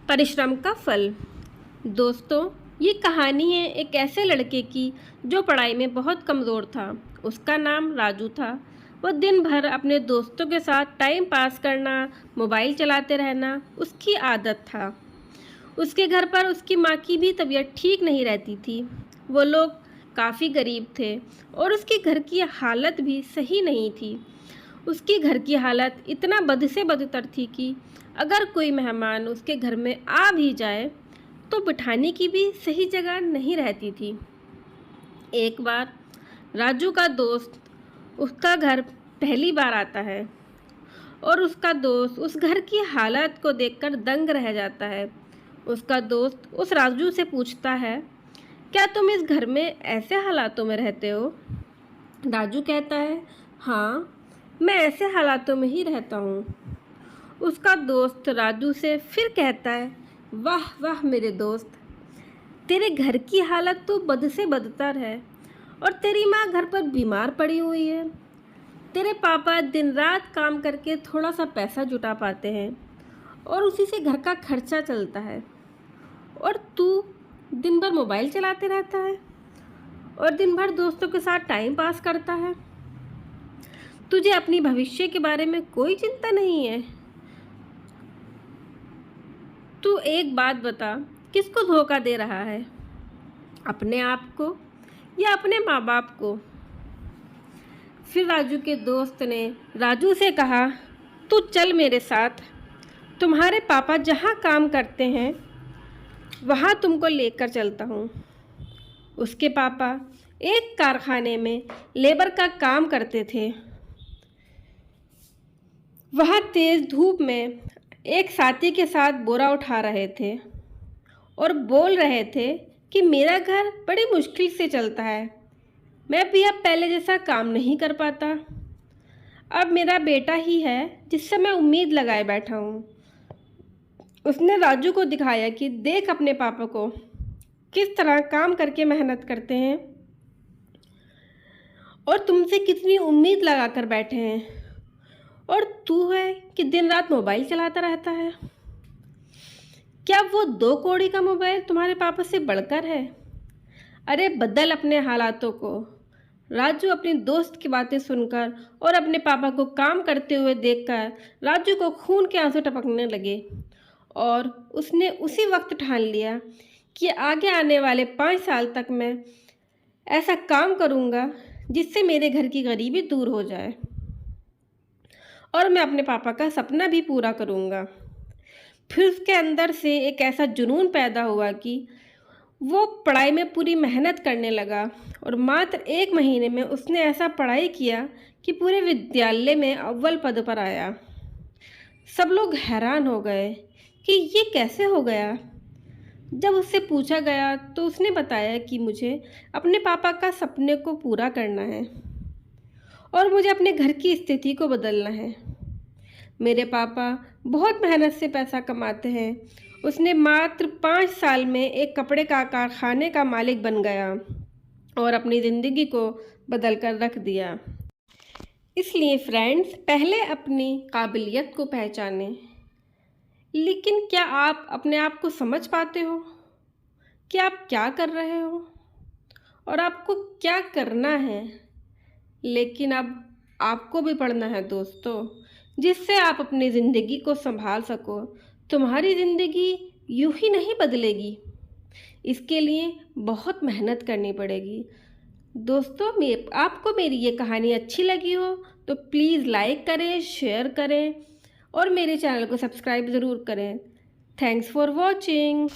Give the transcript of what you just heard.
परिश्रम का फल। दोस्तों, ये कहानी है एक ऐसे लड़के की जो पढ़ाई में बहुत कमज़ोर था। उसका नाम राजू था। वो दिन भर अपने दोस्तों के साथ टाइम पास करना, मोबाइल चलाते रहना उसकी आदत था। उसके घर पर उसकी माँ की भी तबीयत ठीक नहीं रहती थी। वो लोग काफ़ी गरीब थे और उसके घर की हालत भी सही नहीं थी। उसकी घर की हालत इतना बद से बदतर थी कि अगर कोई मेहमान उसके घर में आ भी जाए तो बिठाने की भी सही जगह नहीं रहती थी। एक बार राजू का दोस्त उसका घर पहली बार आता है और उसका दोस्त उस घर की हालत को देखकर दंग रह जाता है। उसका दोस्त उस राजू से पूछता है, क्या तुम इस घर में ऐसे हालातों में रहते हो? राजू कहता है, हाँ, मैं ऐसे हालातों में ही रहता हूँ। उसका दोस्त राजू से फिर कहता है, वाह वाह मेरे दोस्त, तेरे घर की हालत तो बद से बदतर है और तेरी माँ घर पर बीमार पड़ी हुई है। तेरे पापा दिन रात काम करके थोड़ा सा पैसा जुटा पाते हैं और उसी से घर का खर्चा चलता है, और तू दिन भर मोबाइल चलाते रहता है और दिन भर दोस्तों के साथ टाइम पास करता है। तुझे अपनी भविष्य के बारे में कोई चिंता नहीं है। तू एक बात बता, किसको धोखा दे रहा है, अपने आप को या अपने माँ बाप को? फिर राजू के दोस्त ने राजू से कहा, तू चल मेरे साथ, तुम्हारे पापा जहाँ काम करते हैं वहाँ तुमको लेकर चलता हूँ। उसके पापा एक कारखाने में लेबर का काम करते थे। वहाँ तेज़ धूप में एक साथी के साथ बोरा उठा रहे थे और बोल रहे थे कि मेरा घर बड़ी मुश्किल से चलता है, मैं भी अब पहले जैसा काम नहीं कर पाता। अब मेरा बेटा ही है जिससे मैं उम्मीद लगाए बैठा हूँ। उसने राजू को दिखाया कि देख अपने पापा को किस तरह काम करके मेहनत करते हैं और तुमसे कितनी उम्मीद लगा कर बैठे हैं, और तू है कि दिन रात मोबाइल चलाता रहता है। क्या वो 2 कौड़ी का मोबाइल तुम्हारे पापा से बढ़कर है? अरे बदल अपने हालातों को। राजू अपनी दोस्त की बातें सुनकर और अपने पापा को काम करते हुए देखकर राजू को खून के आंसू टपकने लगे और उसने उसी वक्त ठान लिया कि आगे आने वाले 5 साल तक मैं ऐसा काम करूँगा जिससे मेरे घर की गरीबी दूर हो जाए और मैं अपने पापा का सपना भी पूरा करूँगा। फिर उसके अंदर से एक ऐसा जुनून पैदा हुआ कि वो पढ़ाई में पूरी मेहनत करने लगा और मात्र 1 महीने में उसने ऐसा पढ़ाई किया कि पूरे विद्यालय में अव्वल पद पर आया। सब लोग हैरान हो गए कि ये कैसे हो गया। जब उससे पूछा गया तो उसने बताया कि मुझे अपने पापा का सपने को पूरा करना है और मुझे अपने घर की स्थिति को बदलना है। मेरे पापा बहुत मेहनत से पैसा कमाते हैं। उसने मात्र 5 साल में एक कपड़े का कारखाने का मालिक बन गया और अपनी ज़िंदगी को बदल कर रख दिया। इसलिए फ्रेंड्स, पहले अपनी काबिलियत को पहचानें। लेकिन क्या आप अपने आप को समझ पाते हो कि आप क्या कर रहे हो और आपको क्या करना है? लेकिन अब आपको भी पढ़ना है दोस्तों, जिससे आप अपनी ज़िंदगी को संभाल सको। तुम्हारी ज़िंदगी यूं ही नहीं बदलेगी, इसके लिए बहुत मेहनत करनी पड़ेगी। दोस्तों, आपको मेरी ये कहानी अच्छी लगी हो तो प्लीज़ लाइक करें, शेयर करें और मेरे चैनल को सब्सक्राइब ज़रूर करें। Thanks for watching.